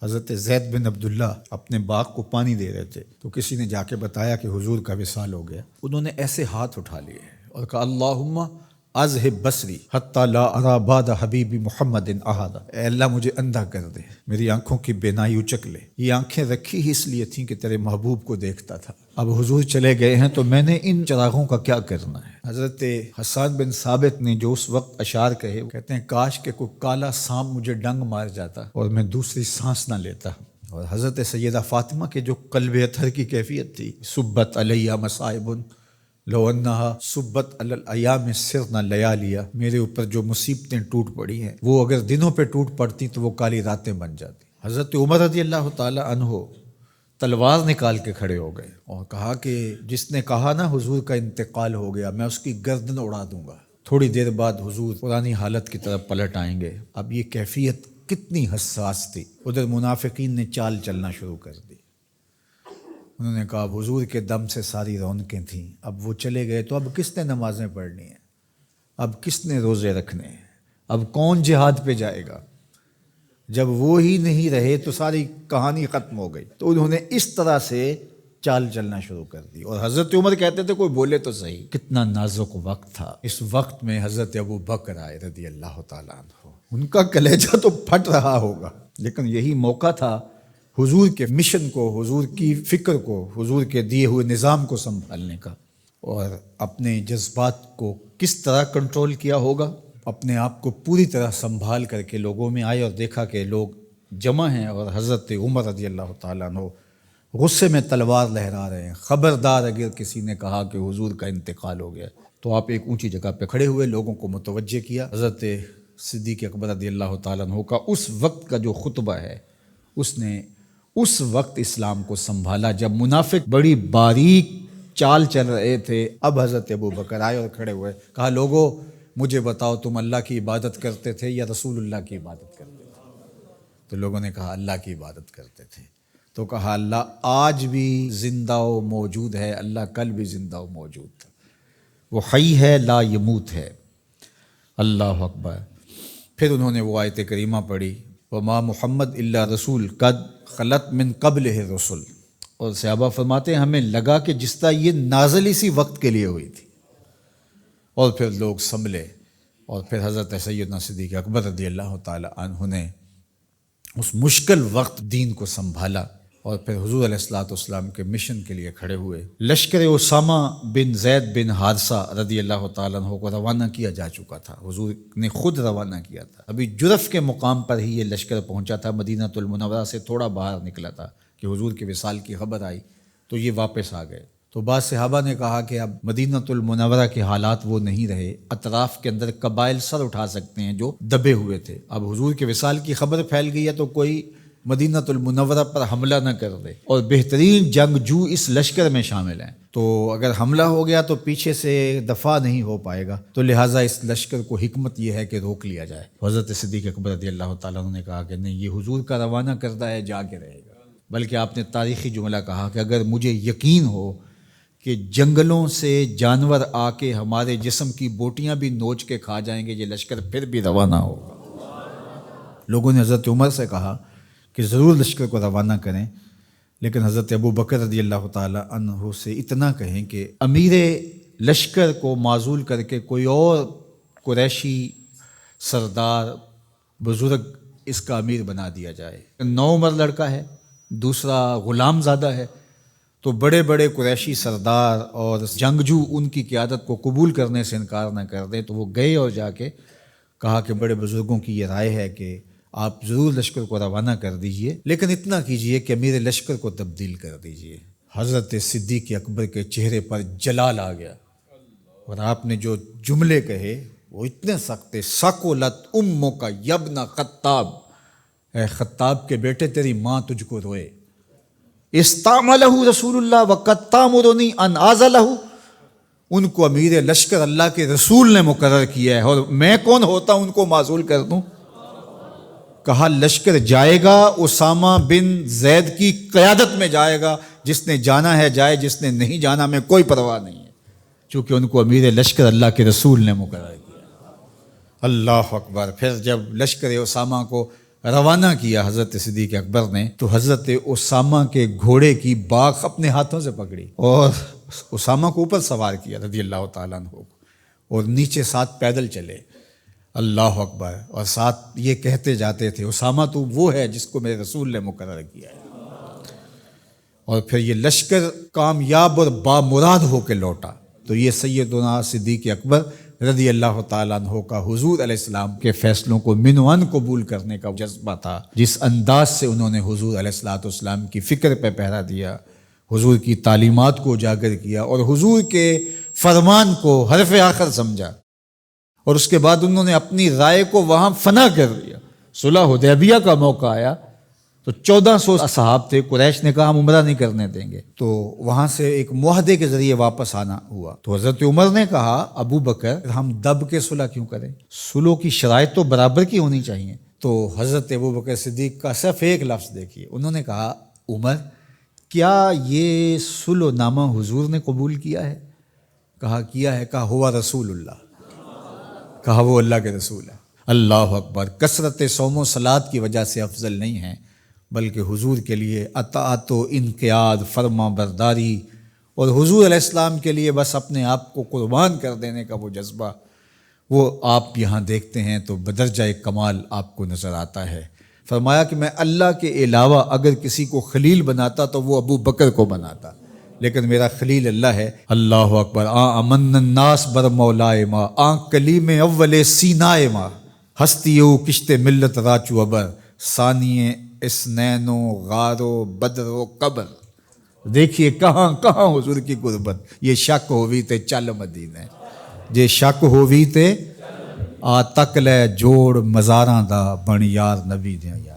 حضرت زید بن عبداللہ اپنے باغ کو پانی دے رہے تھے تو کسی نے جا کے بتایا کہ حضور کا وصال ہو گیا۔ انہوں نے ایسے ہاتھ اٹھا لیے اور کہا اللہم اذہب بصری حتی لا ارا بعد حبیبی محمد احدا، اے اللہ مجھے اندھا کر دے، میری آنکھوں کی بینائی اچک لے۔ یہ آنکھیں رکھی ہی اس لیے تھیں کہ تیرے محبوب کو دیکھتا تھا، اب حضور چلے گئے ہیں تو میں نے ان چراغوں کا کیا کرنا ہے۔ حضرت حسان بن ثابت نے جو اس وقت اشعار کہے، کہتے ہیں کاش کہ کوئی کالا سانپ مجھے ڈنگ مار جاتا اور میں دوسری سانس نہ لیتا۔ اور حضرت سیدہ فاطمہ کے جو قلب اطہر کی کیفیت تھی، سبت علیہ مصائب لو انہا سبت علی الایام سرنا لیالیا، میرے اوپر جو مصیبتیں ٹوٹ پڑی ہیں وہ اگر دنوں پہ ٹوٹ پڑتی تو وہ کالی راتیں بن جاتی۔ حضرت عمر رضی اللہ تعالی عنہ تلوار نکال کے کھڑے ہو گئے اور کہا کہ جس نے کہا نا حضور کا انتقال ہو گیا، میں اس کی گردن اڑا دوں گا۔ تھوڑی دیر بعد حضور پرانی حالت کی طرف پلٹ آئیں گے۔ اب یہ کیفیت کتنی حساس تھی، ادھر منافقین نے چال چلنا شروع کر دی۔ انہوں نے کہا اب حضور کے دم سے ساری رونقیں تھیں، اب وہ چلے گئے تو اب کس نے نمازیں پڑھنی ہیں، اب کس نے روزے رکھنے ہیں، اب کون جہاد پہ جائے گا؟ جب وہ ہی نہیں رہے تو ساری کہانی ختم ہو گئی۔ تو انہوں نے اس طرح سے چال چلنا شروع کر دی۔ اور حضرت عمر کہتے تھے کوئی بولے تو صحیح، کتنا نازک وقت تھا۔ اس وقت میں حضرت ابو بکر آئے رضی اللہ تعالیٰ عنہ، ان کا کلیجہ تو پھٹ رہا ہوگا، لیکن یہی موقع تھا حضور کے مشن کو، حضور کی فکر کو، حضور کے دیے ہوئے نظام کو سنبھالنے کا۔ اور اپنے جذبات کو کس طرح کنٹرول کیا ہوگا، اپنے آپ کو پوری طرح سنبھال کر کے لوگوں میں آئے اور دیکھا کہ لوگ جمع ہیں اور حضرت عمر رضی اللہ تعالیٰ عنہ غصے میں تلوار لہرا رہے ہیں۔ خبردار اگر کسی نے کہا کہ حضور کا انتقال ہو گیا تو آپ ایک اونچی جگہ پہ کھڑے ہوئے، لوگوں کو متوجہ کیا۔ حضرت صدیق اکبر رضی اللہ تعالیٰ عنہ کا اس وقت کا جو خطبہ ہے، اس نے اس وقت اسلام کو سنبھالا جب منافق بڑی باریک چال چل رہے تھے۔ اب حضرت ابو بکر آئے اور کھڑے ہوئے، کہا لوگوں مجھے بتاؤ تم اللہ کی عبادت کرتے تھے یا رسول اللہ کی عبادت کرتے تھے؟ تو لوگوں نے کہا اللہ کی عبادت کرتے تھے۔ تو کہا اللہ آج بھی زندہ و موجود ہے، اللہ کل بھی زندہ و موجود تھا، وہ حی ہے لا یموت ہے۔ اللہ اکبر۔ پھر انہوں نے وہ آیت کریمہ پڑھی وما محمد الا رسول قد خلت من قبلہ الرسل، اور صحابہ فرماتے ہیں ہمیں لگا کہ جس طرح یہ نازل اسی وقت کے لیے ہوئی تھی۔ اور پھر لوگ سنبھلے اور پھر حضرت سیدنا صدیق اکبر رضی اللہ تعالی عنہ نے اس مشکل وقت دین کو سنبھالا اور پھر حضور علیہ الصلوۃ والسلام کے مشن کے لیے کھڑے ہوئے۔ لشکر اسامہ بن زید بن حارثہ رضی اللہ تعالیٰ عنہ کو روانہ کیا جا چکا تھا، حضور نے خود روانہ کیا تھا۔ ابھی جرف کے مقام پر ہی یہ لشکر پہنچا تھا، مدینہ المنورہ سے تھوڑا باہر نکلا تھا کہ حضور کے وصال کی خبر آئی تو یہ واپس آ گئے۔ تو بعض صحابہ نے کہا کہ اب مدینہ المنورہ کے حالات وہ نہیں رہے، اطراف کے اندر قبائل سر اٹھا سکتے ہیں جو دبے ہوئے تھے۔ اب حضور کے وصال کی خبر پھیل گئی ہے تو کوئی مدینہ المنورہ پر حملہ نہ کر دے، اور بہترین جنگجو اس لشکر میں شامل ہیں، تو اگر حملہ ہو گیا تو پیچھے سے دفاع نہیں ہو پائے گا، تو لہٰذا اس لشکر کو حکمت یہ ہے کہ روک لیا جائے۔ حضرت صدیق اکبر رضی اللہ تعالیٰ عنہ نے کہا کہ نہیں، یہ حضور کا روانہ کردہ ہے، جا کے رہے گا۔ بلکہ آپ نے تاریخی جملہ کہا کہ اگر مجھے یقین ہو کہ جنگلوں سے جانور آ کے ہمارے جسم کی بوٹیاں بھی نوچ کے کھا جائیں گے، یہ لشکر پھر بھی روانہ ہوگا۔ لوگوں نے حضرت عمر سے کہا کہ ضرور لشکر کو روانہ کریں، لیکن حضرت ابو بکر رضی اللہ تعالیٰ عنہ سے اتنا کہیں کہ امیر لشکر کو معزول کر کے کوئی اور قریشی سردار بزرگ اس کا امیر بنا دیا جائے۔ نوعمر لڑکا ہے، دوسرا غلام زادہ ہے، تو بڑے بڑے قریشی سردار اور جنگجو ان کی قیادت کو قبول کرنے سے انکار نہ کر دیں۔ تو وہ گئے اور جا کے کہا کہ بڑے بزرگوں کی یہ رائے ہے کہ آپ ضرور لشکر کو روانہ کر دیجئے، لیکن اتنا کیجئے کہ امیر لشکر کو تبدیل کر دیجئے۔ حضرت صدیق اکبر کے چہرے پر جلال آ گیا اور آپ نے جو جملے کہے وہ اتنے سخت تھے، ثقلت امک یبن خطاب، اے خطاب کے بیٹے تیری ماں تجھ کو روئے۔ استعملہ رسول اللہ وقد تامرنی ان اعزلہ، ان کو امیر لشکر اللہ کے رسول نے مقرر کیا ہے اور میں کون ہوتا ان کو معزول کر دوں؟ کہا لشکر جائے گا، اسامہ بن زید کی قیادت میں جائے گا، جس نے جانا ہے جائے، جس نے نہیں جانا میں کوئی پرواہ نہیں ہے، چونکہ ان کو امیر لشکر اللہ کے رسول نے مقرر کیا۔ اللہ اکبر۔ پھر جب لشکر اسامہ کو روانہ کیا حضرت صدیق اکبر نے تو حضرت اسامہ کے گھوڑے کی باک اپنے ہاتھوں سے پکڑی اور اسامہ کو اوپر سوار کیا رضی اللہ تعالیٰ عنہ کو، اور نیچے ساتھ پیدل چلے، اللہ اکبر، اور ساتھ یہ کہتے جاتے تھے اسامہ تو وہ ہے جس کو میرے رسول نے مقرر کیا ہے۔ اور پھر یہ لشکر کامیاب اور بامراد ہو کے لوٹا۔ تو یہ سیدنا صدیق اکبر رضی اللہ تعالیٰ عنہ کا حضور علیہ السلام کے فیصلوں کو من و عن قبول کرنے کا جذبہ تھا، جس انداز سے انہوں نے حضور علیہ السلام کی فکر پہ پہرا دیا، حضور کی تعلیمات کو اجاگر کیا اور حضور کے فرمان کو حرف آخر سمجھا، اور اس کے بعد انہوں نے اپنی رائے کو وہاں فنا کر دیا۔ صلح حدیبیہ کا موقع آیا تو 1400 اصحاب تھے، قریش نے کہا ہم عمرہ نہیں کرنے دیں گے، تو وہاں سے ایک معاہدے کے ذریعے واپس آنا ہوا۔ تو حضرت عمر نے کہا ابو بکر ہم دب کے صلح کیوں کریں، صلح کی شرائط تو برابر کی ہونی چاہیے۔ تو حضرت ابو بکر صدیق کا صرف ایک لفظ دیکھیے، انہوں نے کہا عمر کیا یہ صلح نامہ حضور نے قبول کیا ہے؟ کہا کیا ہے۔ کہا ہوا رسول اللہ، کہا وہ اللہ کے رسول ہے۔ اللہ اکبر، کثرت صوم و صلات کی وجہ سے افضل نہیں ہیں، بلکہ حضور کے لیے اطاعت و انقیاد، فرما برداری، اور حضور علیہ السلام کے لیے بس اپنے آپ کو قربان کر دینے کا وہ جذبہ، وہ آپ یہاں دیکھتے ہیں تو بدرجہ کمال آپ کو نظر آتا ہے۔ فرمایا کہ میں اللہ کے علاوہ اگر کسی کو خلیل بناتا تو وہ ابو بکر کو بناتا، لیکن میرا خلیل اللہ ہے۔ اللہ اکبر، امن الناس بر مولائے ما، کلیم اول سینائے ما، ہستیو کشت ملت راچو ابر، ثانی اسنینو غارو بدرو قبر۔ دیکھیے کہاں کہاں حضور کی قربت۔ یہ شک ہووی تے چل مدینے، جے شک ہووی تے آ تک لے جوڑ مزاراں دا بن یار نبی دیاں۔